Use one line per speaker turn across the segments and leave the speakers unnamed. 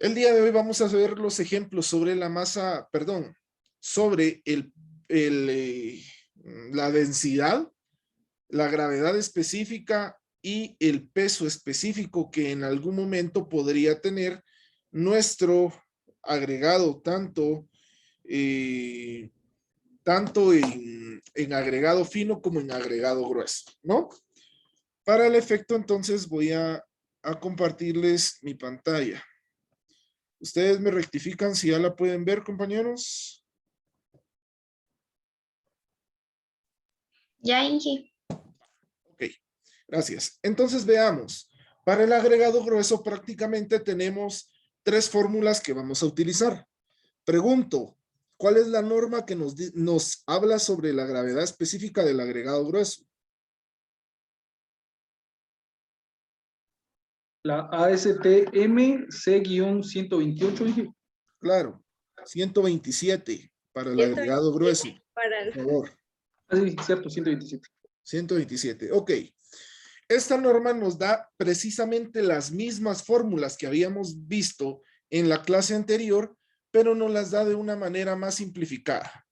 El día de hoy vamos a ver los ejemplos sobre la masa, perdón, sobre la densidad, la gravedad específica y el peso específico que en algún momento podría tener nuestro agregado, tanto en agregado fino como en agregado grueso, ¿no? Para el efecto, entonces, voy a compartirles mi pantalla. Ustedes me rectifican si ya la pueden ver, compañeros.
Ya, Inge.
Ok, gracias. Entonces veamos. Para el agregado grueso prácticamente tenemos tres fórmulas que vamos a utilizar. Pregunto, ¿cuál es la norma que nos habla sobre la gravedad específica del agregado grueso?
La ASTM C-128, dije.
Claro, 127 para el agregado grueso. Por favor.
Ah, sí, cierto, 127.
127, ok. Esta norma nos da precisamente las mismas fórmulas que habíamos visto en la clase anterior, pero nos las da de una manera más simplificada.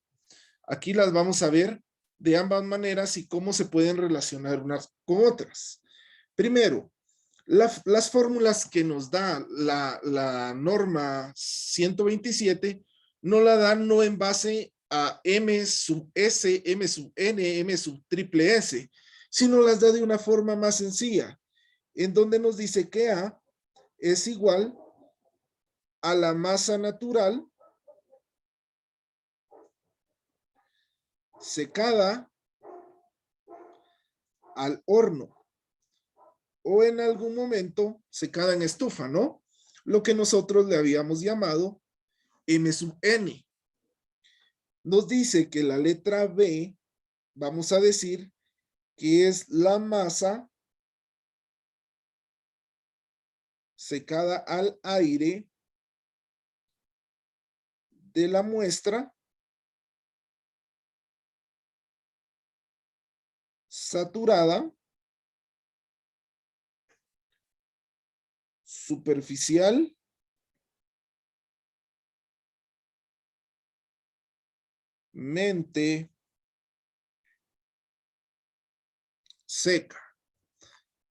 Aquí las vamos a ver de ambas maneras y cómo se pueden relacionar unas con otras. Primero, las fórmulas que nos da la norma 127 nos la dan no en base a M sub S, M sub N, M sub triple S, sino las da de una forma más sencilla, en donde nos dice que A es igual a la masa natural secada al horno o en algún momento secada en estufa, ¿no? Lo que nosotros le habíamos llamado M sub N. Nos dice que la letra B, vamos a decir que es la masa secada al aire de la muestra saturada superficial mente seca.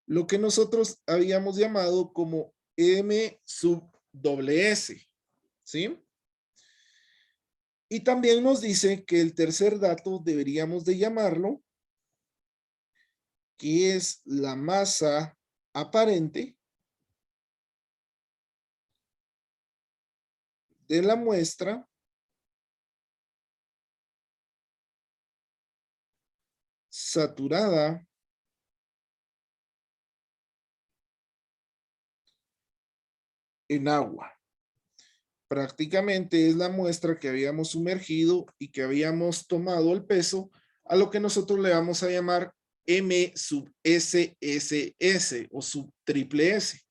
Lo que nosotros habíamos llamado como M sub doble S, ¿sí? Y también nos dice que el tercer dato deberíamos de llamarlo, que es la masa aparente de la muestra saturada en agua. Prácticamente es la muestra que habíamos sumergido y que habíamos tomado el peso a lo que nosotros le vamos a llamar M sub SSS o sub triple S.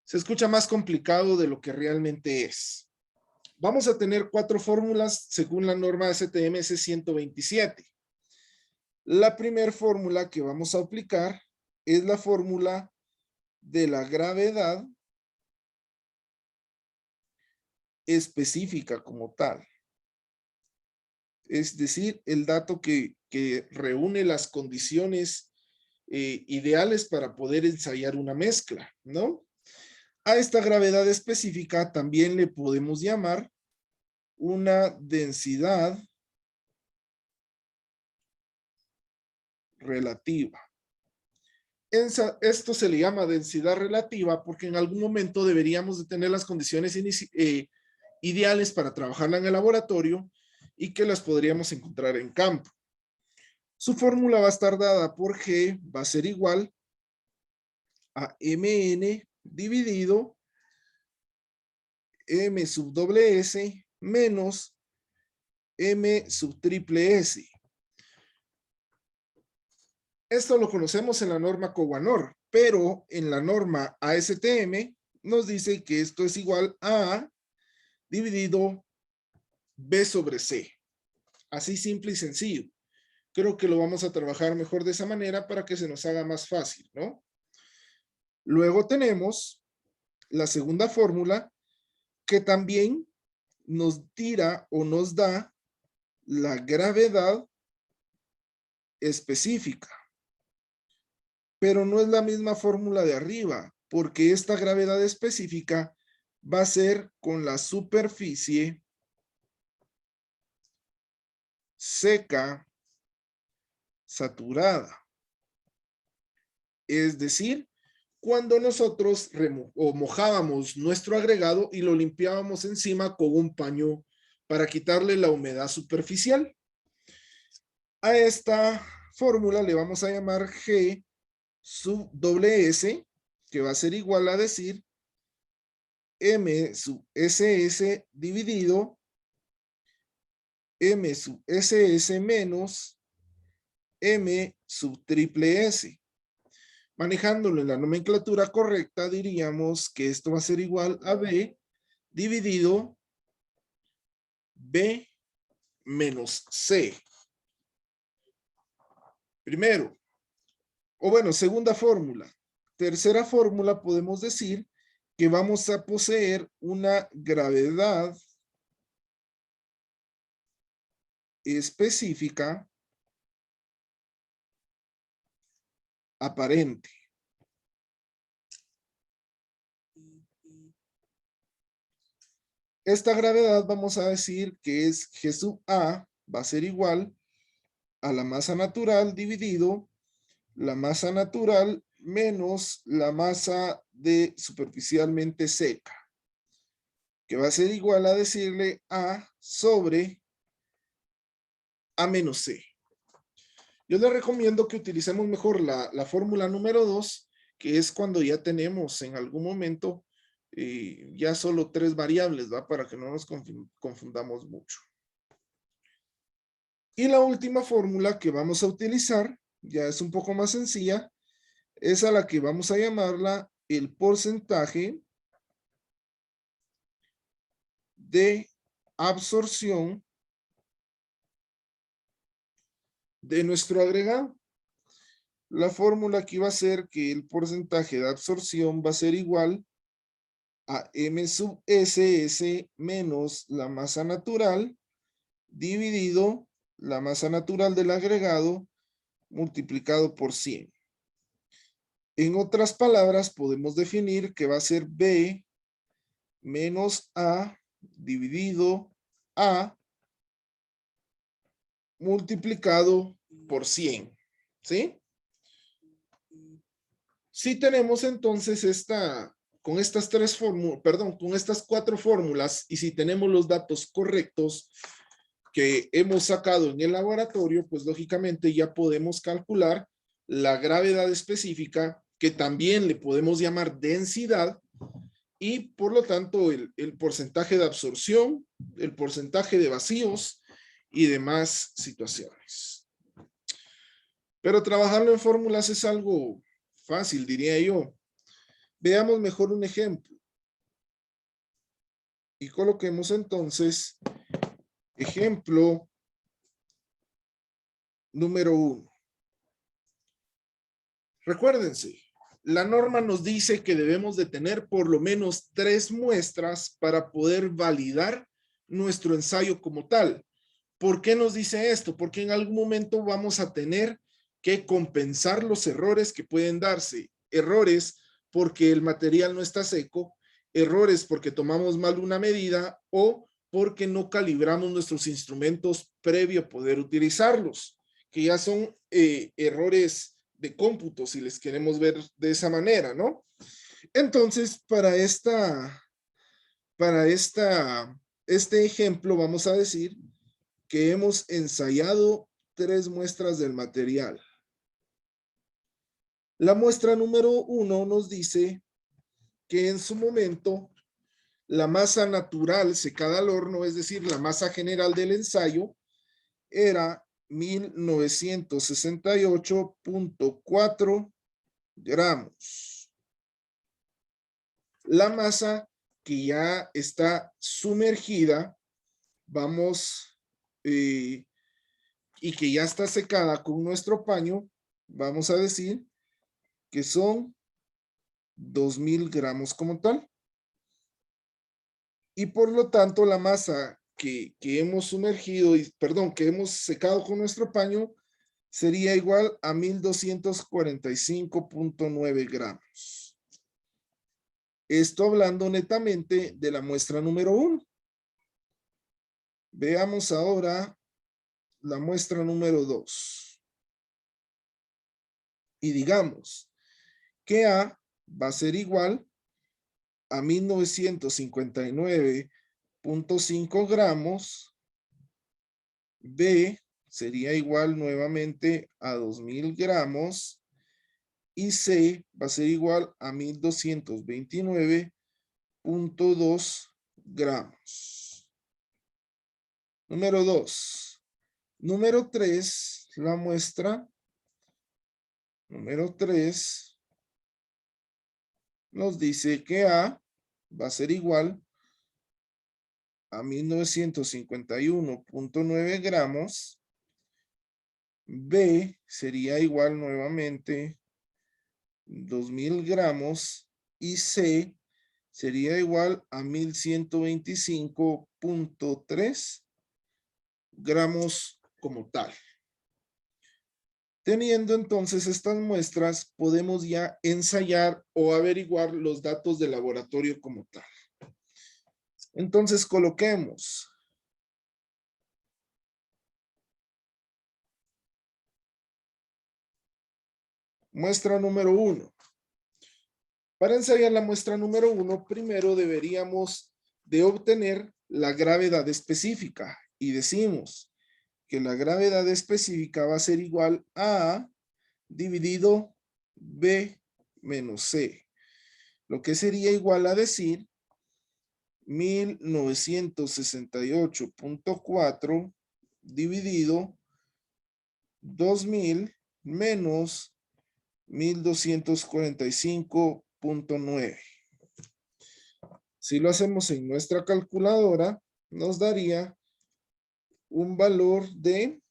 Se escucha más complicado de lo que realmente es. Vamos a tener 4 fórmulas según la norma STMS 127. La primera fórmula que vamos a aplicar es la fórmula de la gravedad específica como tal. Es decir, el dato que reúne las condiciones ideales para poder ensayar una mezcla, ¿no? A esta gravedad específica también le podemos llamar una densidad relativa. Esto se le llama densidad relativa porque en algún momento deberíamos de tener las condiciones ideales para trabajarla en el laboratorio y que las podríamos encontrar en campo. Su fórmula va a estar dada por G, va a ser igual a Mn dividido M sub doble S menos M sub triple S. Esto lo conocemos en la norma Cowanor, pero en la norma ASTM nos dice que esto es igual a dividido B sobre C. Así simple y sencillo. Creo que lo vamos a trabajar mejor de esa manera para que se nos haga más fácil, ¿no? Luego tenemos la segunda fórmula, que también nos tira o nos da la gravedad específica. Pero no es la misma fórmula de arriba, porque esta gravedad específica va a ser con la superficie seca saturada. Es decir, cuando nosotros mojábamos nuestro agregado y lo limpiábamos encima con un paño para quitarle la humedad superficial. A esta fórmula le vamos a llamar G sub doble S, que va a ser igual a decir M sub SS dividido M sub SS menos M sub triple S. Manejándolo en la nomenclatura correcta, diríamos que esto va a ser igual a B dividido B menos C. Primero, o bueno, segunda fórmula. Tercera fórmula, podemos decir que vamos a poseer una gravedad específica aparente. Esta gravedad vamos a decir que es G sub A, va a ser igual a la masa natural dividido la masa natural menos la masa de superficialmente seca, que va a ser igual a decirle A sobre A menos C. Yo les recomiendo que utilicemos mejor la fórmula número 2, que es cuando ya tenemos en algún momento ya solo 3 variables, ¿va? Para que no nos confundamos mucho. Y la última fórmula que vamos a utilizar, ya es un poco más sencilla, es a la que vamos a llamarla el porcentaje de absorción de nuestro agregado. La fórmula aquí va a ser que el porcentaje de absorción va a ser igual a M sub SS menos la masa natural dividido la masa natural del agregado multiplicado por 100. En otras palabras, podemos definir que va a ser B menos A dividido A multiplicado por 100. ¿Sí? Si tenemos entonces con estas con estas 4 fórmulas, y si tenemos los datos correctos que hemos sacado en el laboratorio, pues lógicamente ya podemos calcular la gravedad específica, que también le podemos llamar densidad, y por lo tanto el porcentaje de absorción, el porcentaje de vacíos y demás situaciones. Pero trabajarlo en fórmulas es algo fácil, diría yo. Veamos mejor un ejemplo. Y coloquemos entonces ejemplo número 1. Recuérdense, la norma nos dice que debemos de tener por lo menos 3 muestras para poder validar nuestro ensayo como tal. ¿Por qué nos dice esto? Porque en algún momento vamos a tener que compensar los errores que pueden darse. Errores porque el material no está seco, errores porque tomamos mal una medida o porque no calibramos nuestros instrumentos previo a poder utilizarlos, que ya son errores de cómputo, si les queremos ver de esa manera, ¿no? Entonces, para este ejemplo vamos a decir que hemos ensayado 3 muestras del material. La muestra número 1 nos dice que en su momento la masa natural secada al horno, es decir, la masa general del ensayo, era 1968.4 gramos. La masa que ya está sumergida, y que ya está secada con nuestro paño, vamos a decir que son 2000 gramos como tal. Y por lo tanto, la masa que hemos sumergido, que hemos secado con nuestro paño, sería igual a 1245.9 gramos. Esto hablando netamente de la muestra número 1. Veamos ahora la muestra número 2. Y digamos que A va a ser igual a 1959.5 gramos. B sería igual nuevamente a 2000 gramos. Y C va a ser igual a 1229.2 gramos. Número 2. Número 3, la muestra. Número 3 nos dice que A va a ser igual a 1951.9 gramos. B sería igual nuevamente 2000 gramos. Y C sería igual a 1125.3 gramos como tal. Teniendo entonces estas muestras, podemos ya ensayar o averiguar los datos del laboratorio como tal. Entonces coloquemos. Muestra número 1. Para ensayar la muestra número 1, primero deberíamos de obtener la gravedad específica. Y decimos que la gravedad específica va a ser igual a dividido B menos C. Lo que sería igual a decir 1968.4 dividido 2000 menos 1245.9. Si lo hacemos en nuestra calculadora, nos daría un valor de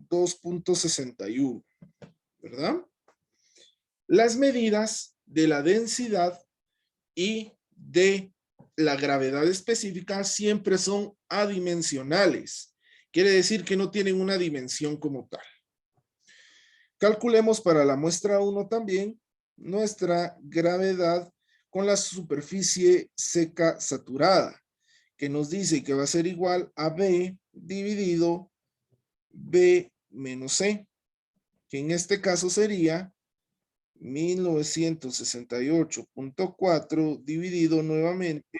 2.61, ¿verdad? Las medidas de la densidad y de la gravedad específica siempre son adimensionales. Quiere decir que no tienen una dimensión como tal. Calculemos para la muestra 1 también nuestra gravedad con la superficie seca saturada, que nos dice que va a ser igual a B dividido B menos C, que en este caso sería 1968.4 dividido nuevamente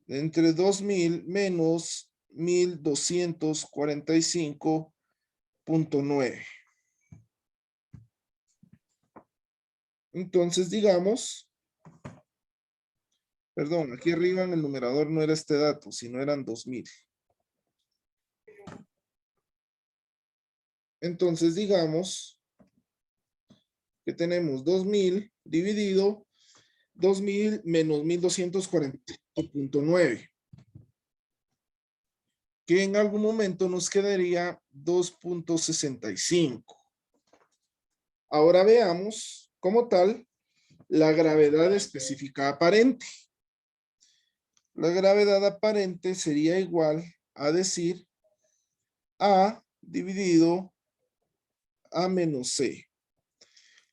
entre 2000 menos 1245.9. Entonces digamos, perdón, aquí arriba en el numerador no era este dato, sino eran 2000. Entonces digamos que tenemos 2000 dividido 2000 menos 1245.9, que en algún momento nos quedaría 2.65. Ahora veamos como tal la gravedad específica aparente. La gravedad aparente sería igual a decir A dividido A menos C,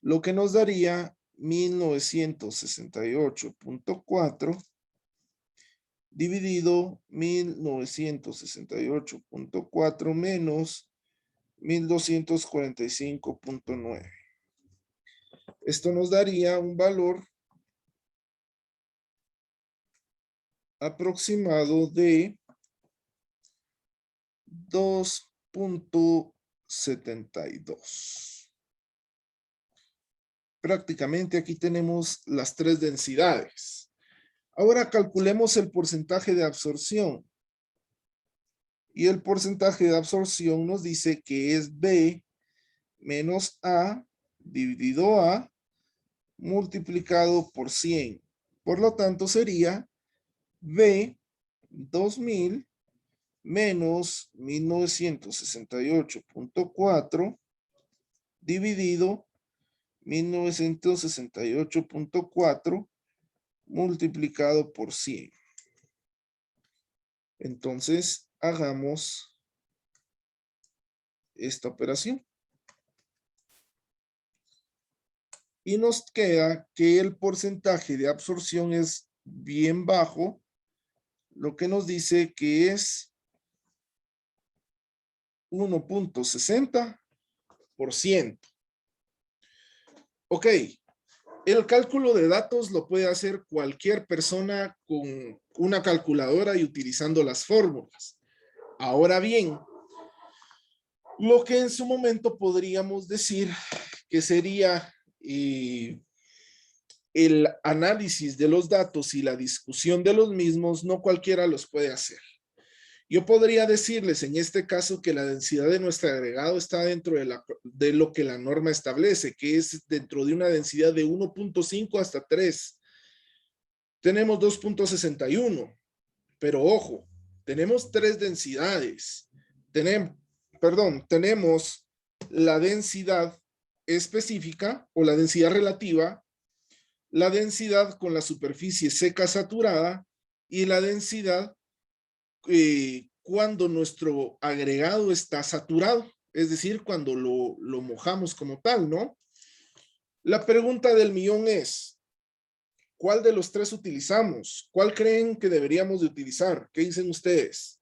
lo que nos daría 1968.4 dividido 1968.4 menos 1245.9. Esto nos daría un valor aproximado de 2.72. Prácticamente aquí tenemos las tres densidades. Ahora calculemos el porcentaje de absorción. Y el porcentaje de absorción nos dice que es B menos A dividido A multiplicado por 100. Por lo tanto sería B 2000 menos 1968.4 dividido 1968.4 multiplicado por 100. Entonces, hagamos esta operación. Y nos queda que el porcentaje de absorción es bien bajo, lo que nos dice que es 1.60%. Ok, el cálculo de datos lo puede hacer cualquier persona con una calculadora y utilizando las fórmulas. Ahora bien, lo que en su momento podríamos decir que sería el análisis de los datos y la discusión de los mismos, no cualquiera los puede hacer. Yo podría decirles en este caso que la densidad de nuestro agregado está dentro de lo que la norma establece, que es dentro de una densidad de 1.5 hasta 3. Tenemos 2.61, pero ojo, tenemos 3 densidades. Tenemos la densidad específica o la densidad relativa, la densidad con la superficie seca saturada y la densidad cuando nuestro agregado está saturado, es decir, cuando lo mojamos como tal, ¿no? La pregunta del millón es, ¿cuál de los 3 utilizamos? ¿Cuál creen que deberíamos de utilizar? ¿Qué dicen ustedes?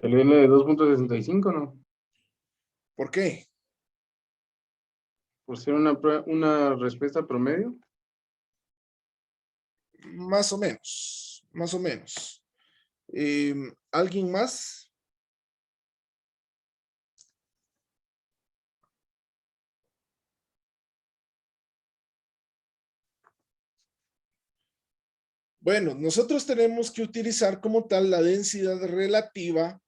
El L de 2.65, ¿no?
¿Por qué?
Por ser una respuesta promedio.
Más o menos, más o menos. ¿Alguien más? Bueno, nosotros tenemos que utilizar como tal la densidad relativa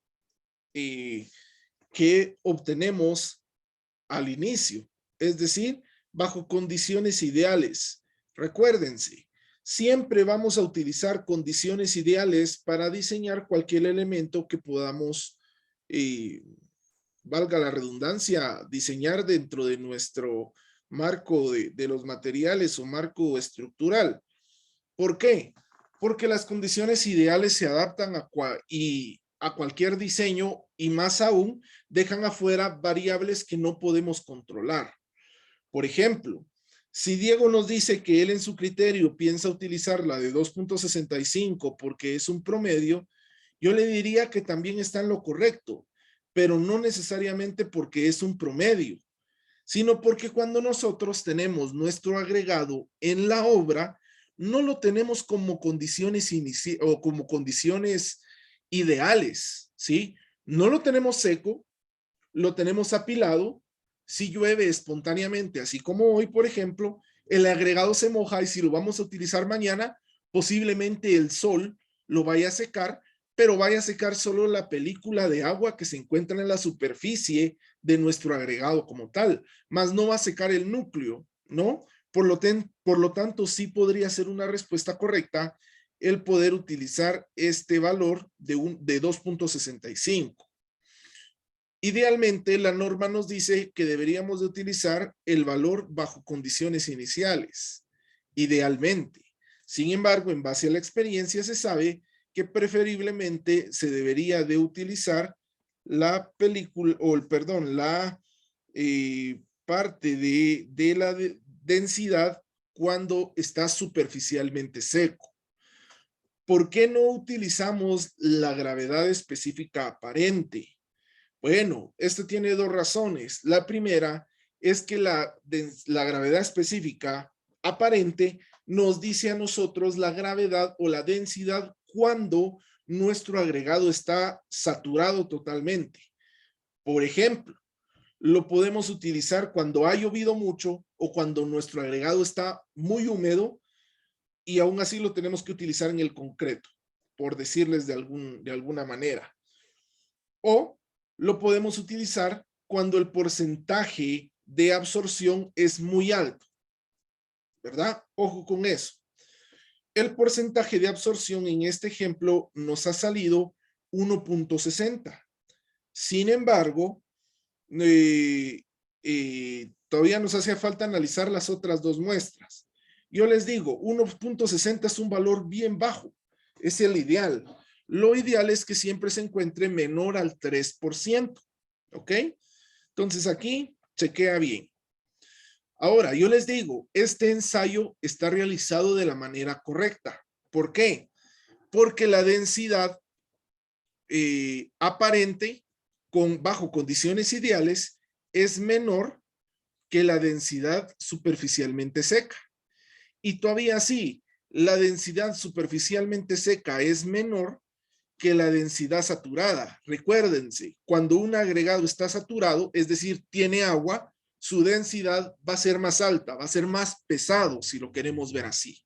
que obtenemos al inicio, es decir, bajo condiciones ideales. Recuérdense, siempre vamos a utilizar condiciones ideales para diseñar cualquier elemento que podamos, valga la redundancia, diseñar dentro de nuestro marco de los materiales o marco estructural. ¿Por qué? Porque las condiciones ideales se adaptan a cualquier diseño y más aún dejan afuera variables que no podemos controlar. Por ejemplo, si Diego nos dice que él en su criterio piensa utilizar la de 2.65 porque es un promedio, yo le diría que también está en lo correcto, pero no necesariamente porque es un promedio, sino porque cuando nosotros tenemos nuestro agregado en la obra, no lo tenemos como condiciones o como condiciones ideales, ¿sí? No lo tenemos seco, lo tenemos apilado. Si llueve espontáneamente, así como hoy, por ejemplo, el agregado se moja y si lo vamos a utilizar mañana, posiblemente el sol lo vaya a secar, pero vaya a secar solo la película de agua que se encuentra en la superficie de nuestro agregado como tal, más no va a secar el núcleo, ¿no? Por lo tanto, sí podría ser una respuesta correcta el poder utilizar este valor de 2.65. Idealmente, la norma nos dice que deberíamos de utilizar el valor bajo condiciones iniciales. Idealmente. Sin embargo, en base a la experiencia se sabe que preferiblemente se debería de utilizar la película, la parte de la densidad cuando está superficialmente seco. ¿Por qué no utilizamos la gravedad específica aparente? Bueno, esto tiene 2 razones. La primera es que la gravedad específica aparente nos dice a nosotros la gravedad o la densidad cuando nuestro agregado está saturado totalmente. Por ejemplo, lo podemos utilizar cuando ha llovido mucho o cuando nuestro agregado está muy húmedo y aún así lo tenemos que utilizar en el concreto, por decirles de alguna manera. O lo podemos utilizar cuando el porcentaje de absorción es muy alto, ¿verdad? Ojo con eso. El porcentaje de absorción en este ejemplo nos ha salido 1.60. Sin embargo, todavía nos hace falta analizar las otras dos muestras. Yo les digo, 1.60 es un valor bien bajo, es el ideal. Lo ideal es que siempre se encuentre menor al 3%, ¿ok? Entonces aquí, chequea bien. Ahora, yo les digo, este ensayo está realizado de la manera correcta. ¿Por qué? Porque la densidad aparente bajo condiciones ideales es menor que la densidad superficialmente seca. Y todavía así, la densidad superficialmente seca es menor que la densidad saturada. Recuérdense, cuando un agregado está saturado, es decir, tiene agua, su densidad va a ser más alta, va a ser más pesado, si lo queremos ver así.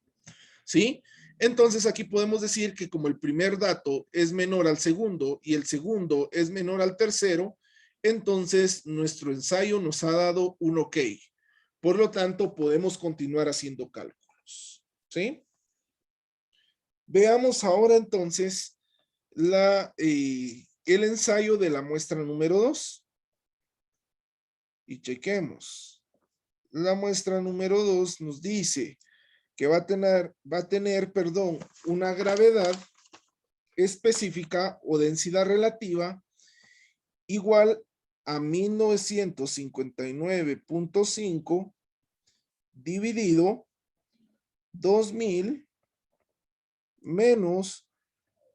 ¿Sí? Entonces aquí podemos decir que como el primer dato es menor al segundo y el segundo es menor al tercero, entonces nuestro ensayo nos ha dado un ok. Por lo tanto, podemos continuar haciendo cálculos. ¿Sí? Veamos ahora entonces el ensayo de la muestra número 2. Y chequemos. La muestra número 2 nos dice que va a tener, una gravedad específica o densidad relativa igual a 1959.5 dividido 2000 menos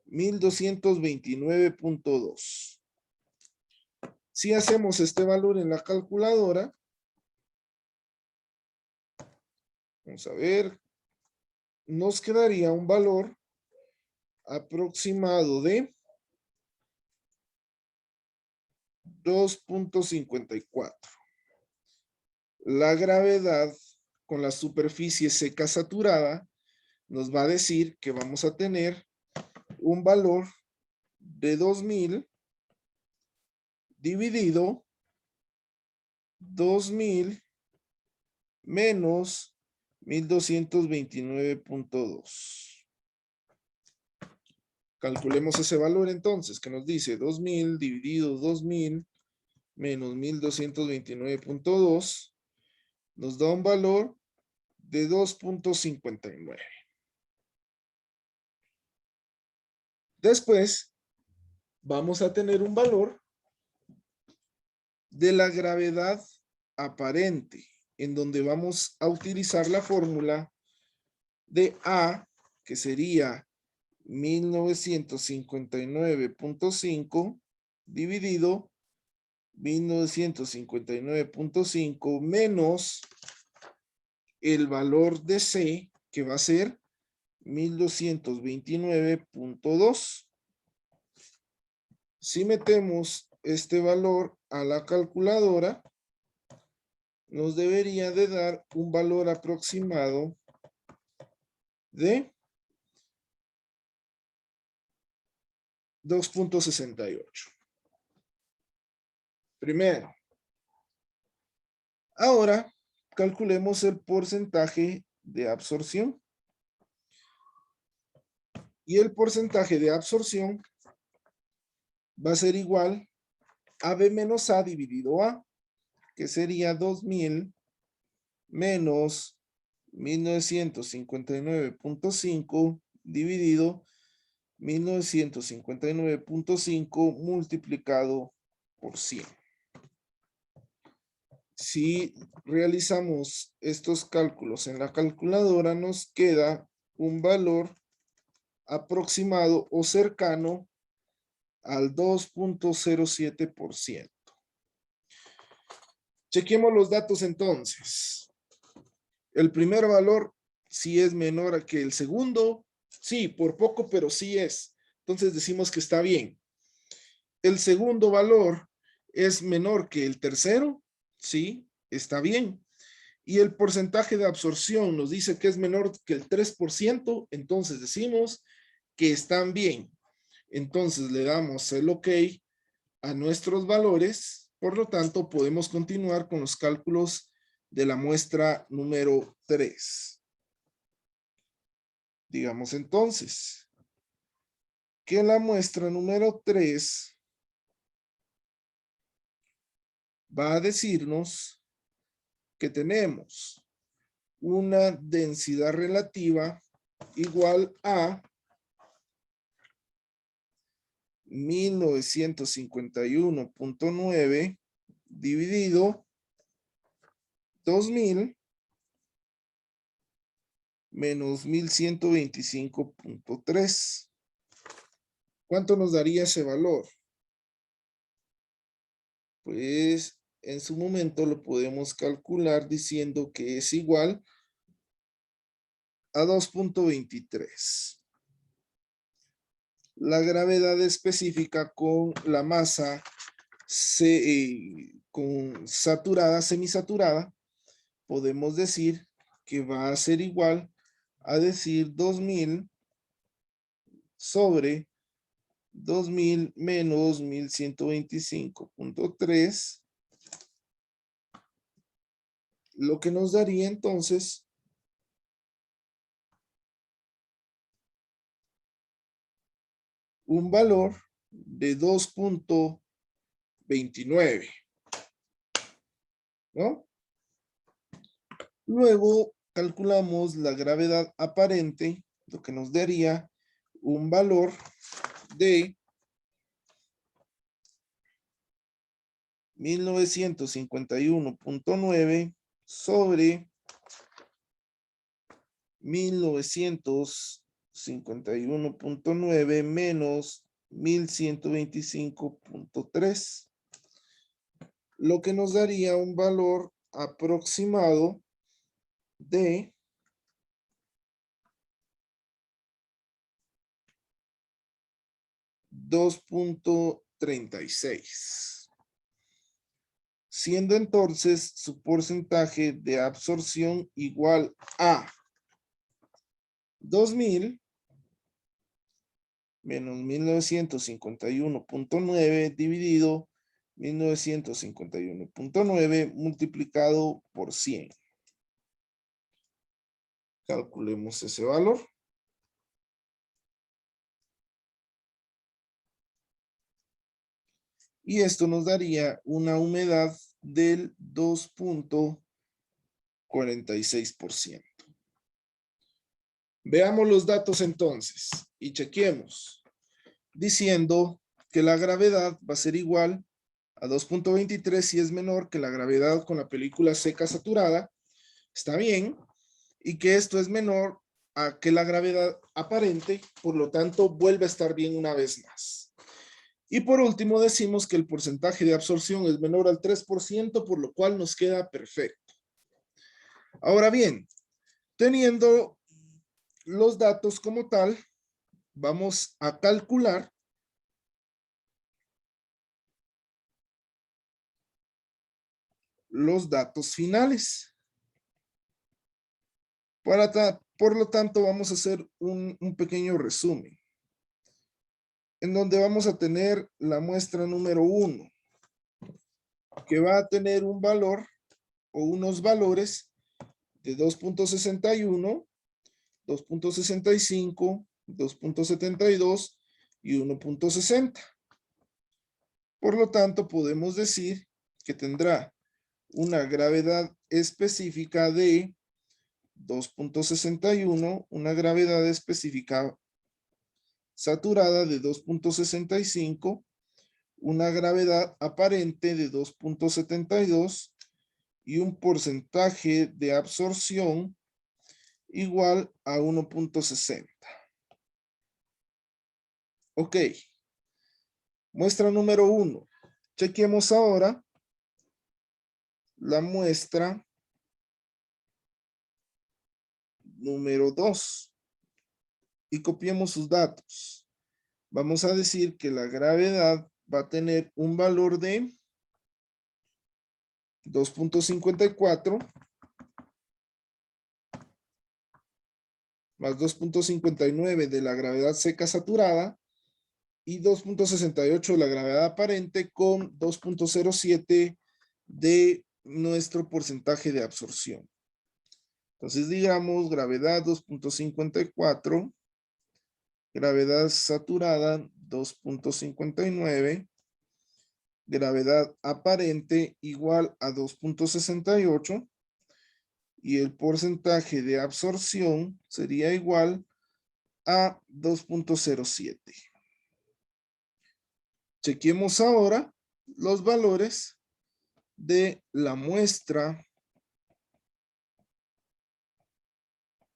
1229.2. Si hacemos este valor en la calculadora, vamos a ver, nos quedaría un valor aproximado de 2.54. La gravedad con la superficie seca saturada nos va a decir que vamos a tener un valor de 2000 dividido 2000 menos 1229.2. Calculemos ese valor entonces, que nos dice 2000 dividido 2000 menos 1229.2, nos da un valor de 2.59. Después, vamos a tener un valor de la gravedad aparente, en donde vamos a utilizar la fórmula de A, que sería 1959.5 dividido 1959.5 menos el valor de C, que va a ser 1229.2. Si metemos este valor a la calculadora, nos debería de dar un valor aproximado de 2.68. Primero. Ahora, calculemos el porcentaje de absorción. Y el porcentaje de absorción va a ser igual a B menos A dividido A, que sería 2000 menos 1959.5 dividido 1959.5 multiplicado por 100. Si realizamos estos cálculos en la calculadora, nos queda un valor aproximado o cercano al 2.07%. Chequemos los datos entonces. El primer valor sí es menor que el segundo. Sí, por poco, pero sí es. Entonces decimos que está bien. El segundo valor es menor que el tercero. Sí, está bien. Y el porcentaje de absorción nos dice que es menor que el 3%. Entonces decimos que están bien. Entonces le damos el OK a nuestros valores. Por lo tanto, podemos continuar con los cálculos de la muestra número 3. Digamos entonces que la muestra número 3 va a decirnos que tenemos una densidad relativa igual a 1951.9 dividido 2000 menos 1125.3. ¿Cuánto nos daría ese valor? Pues en su momento lo podemos calcular diciendo que es igual a 2.23. La gravedad específica con la masa con saturada, semisaturada, podemos decir que va a ser igual a decir 2000 sobre 2000 menos 1125.3, lo que nos daría entonces un valor de 2.29, ¿no? Luego calculamos la gravedad aparente, lo que nos daría un valor de 1951.9 sobre 1951.9 menos 1125.3, lo que nos daría un valor aproximado de 2.36, siendo entonces su porcentaje de absorción igual a 2000 menos 1951.9 dividido 1951.9 multiplicado por 100. Calculemos ese valor. Y esto nos daría una humedad del 2.46%. Veamos los datos entonces y chequemos, diciendo que la gravedad va a ser igual a 2.23 si es menor que la gravedad con la película seca saturada. Está bien. Y que esto es menor a que la gravedad aparente, por lo tanto vuelve a estar bien una vez más. Y por último decimos que el porcentaje de absorción es menor al 3%, por lo cual nos queda perfecto. Ahora bien, teniendo los datos como tal, vamos a calcular los datos finales. Por lo tanto, vamos a hacer un pequeño resumen, en donde vamos a tener la muestra número 1, que va a tener un valor o unos valores de 2.61, 2.65, 2.72 y 1.60. Por lo tanto, podemos decir que tendrá una gravedad específica de 2.61, una gravedad específica saturada de 2.65, una gravedad aparente de 2.72 y un porcentaje de absorción igual a 1.60. Ok. Muestra número 1. Chequemos ahora la muestra número 2 y copiemos sus datos. Vamos a decir que la gravedad va a tener un valor de 2.54 más 2.59 de la gravedad seca saturada y 2.68 de la gravedad aparente con 2.07 de nuestro porcentaje de absorción. Entonces digamos gravedad 2.54, gravedad saturada 2.59 gravedad aparente igual a 2.68 y el porcentaje de absorción sería igual a 2.07. Chequemos ahora los valores de la muestra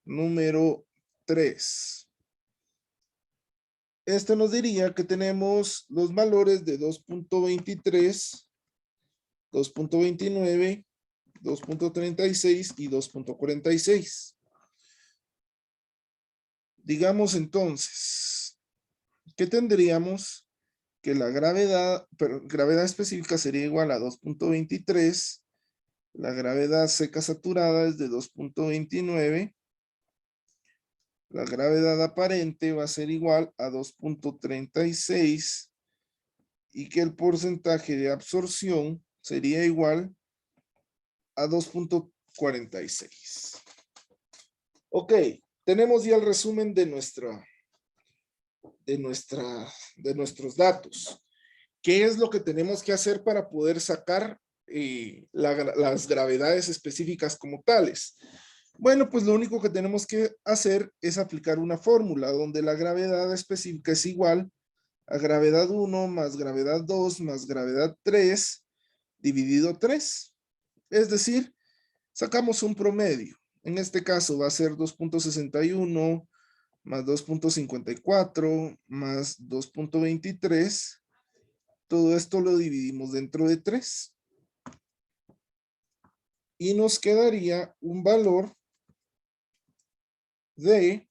número 3. Este nos diría que tenemos los valores de 2.23, 2.29, 2.36 y 2.46. Digamos entonces que tendríamos que la gravedad específica sería igual a 2.23, la gravedad seca saturada es de 2.29, la gravedad aparente va a ser igual a 2.36 y que el porcentaje de absorción sería igual a 2.46. Ok, tenemos ya el resumen de nuestros datos. ¿Qué es lo que tenemos que hacer para poder sacar las gravedades específicas como tales? Bueno, pues lo único que tenemos que hacer es aplicar una fórmula donde la gravedad específica es igual a gravedad 1 más gravedad 2 más gravedad 3 dividido 3. Es decir, sacamos un promedio. En este caso va a ser 2.61 más 2.54 más 2.23. Todo esto lo dividimos dentro de 3. Y nos quedaría un valor de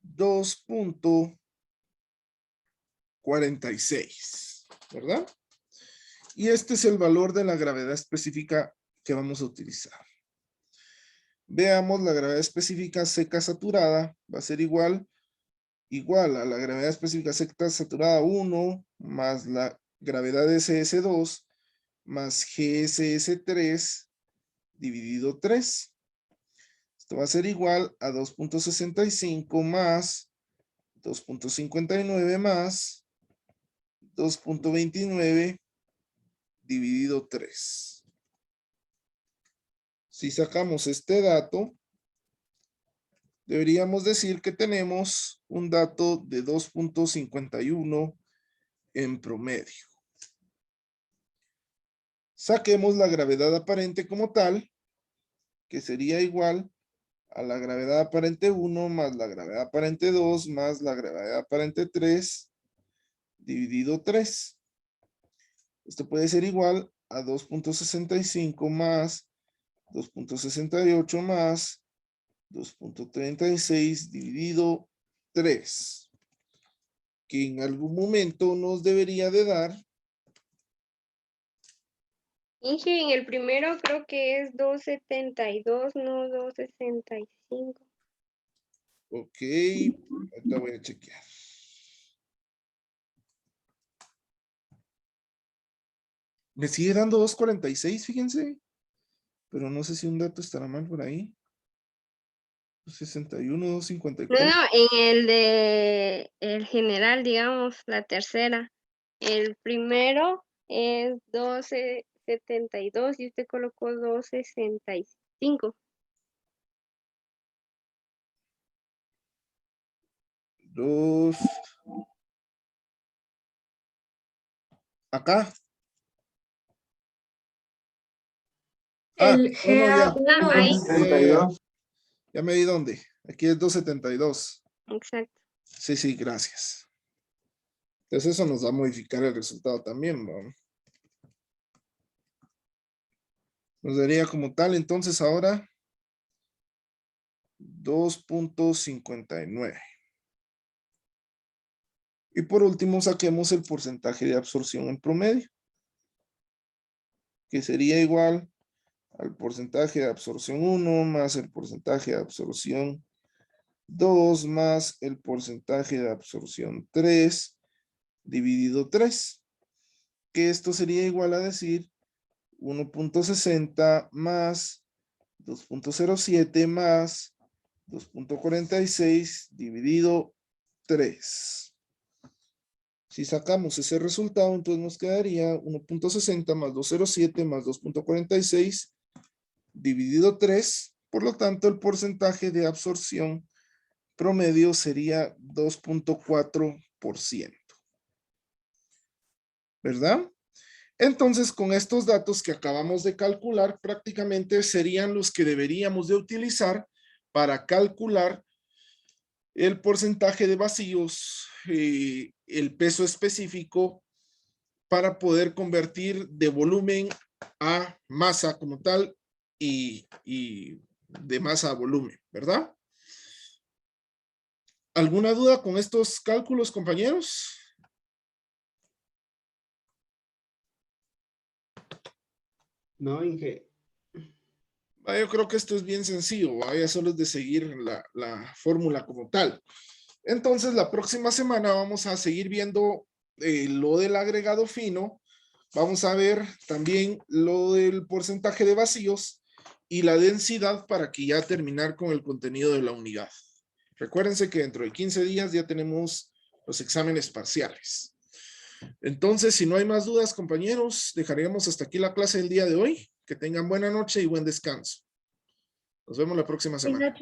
2.46, ¿verdad? Y este es el valor de la gravedad específica que vamos a utilizar. Veamos, la gravedad específica seca saturada va a ser igual a la gravedad específica seca saturada 1 más la gravedad SS2 más GSS3 dividido 3. Esto va a ser igual a 2.65 más 2.59 más 2.29 dividido 3. Si sacamos este dato, deberíamos decir que tenemos un dato de 2.51 en promedio. Saquemos la gravedad aparente como tal, que sería igual a la gravedad aparente 1 más la gravedad aparente 2 más la gravedad aparente 3 dividido 3. Esto puede ser igual a 2.65 más 2.68 más 2.36 dividido 3, que en algún momento nos debería de dar.
Inge, en el primero creo que es 2.72, no 2.65.
Ok, ahorita voy a chequear. Me sigue dando 2.46, fíjense. Pero no sé si un dato estará mal por ahí. 61,
No,
254.
no, en el general, digamos, la tercera. El primero es 12.72 y usted colocó 2.65.
2. Acá.
El
No, no, ya.
Ahí,
32.
Ya me di dónde. Aquí es 2.72.
exacto.
Sí, sí, gracias. Entonces eso nos va a modificar el resultado también, ¿no? Nos daría como tal, entonces ahora 2.59. Y por último saquemos el porcentaje de absorción en promedio, que sería igual al porcentaje de absorción 1 más el porcentaje de absorción 2 más el porcentaje de absorción 3 dividido 3, que esto sería igual a decir 1.60 más 2.07 más 2.46 dividido 3. Si sacamos ese resultado, entonces nos quedaría 1.60 más 2.07 más 2.46 dividido 3. Por lo tanto, el porcentaje de absorción promedio sería 2.4%. ¿Verdad? Entonces, con estos datos que acabamos de calcular, prácticamente serían los que deberíamos de utilizar para calcular el porcentaje de vacíos, el peso específico, para poder convertir de volumen a masa como tal y de masa a volumen, ¿verdad? ¿Alguna duda con estos cálculos, compañeros?
No, Inge.
Yo creo que esto es bien sencillo, ya solo es de seguir la fórmula como tal. Entonces, la próxima semana vamos a seguir viendo lo del agregado fino. Vamos a ver también lo del porcentaje de vacíos y la densidad para que ya terminar con el contenido de la unidad. Recuérdense que dentro de 15 días ya tenemos los exámenes parciales. Entonces, si no hay más dudas, compañeros, dejaremos hasta aquí la clase del día de hoy. Que tengan buena noche y buen descanso. Nos vemos la próxima semana.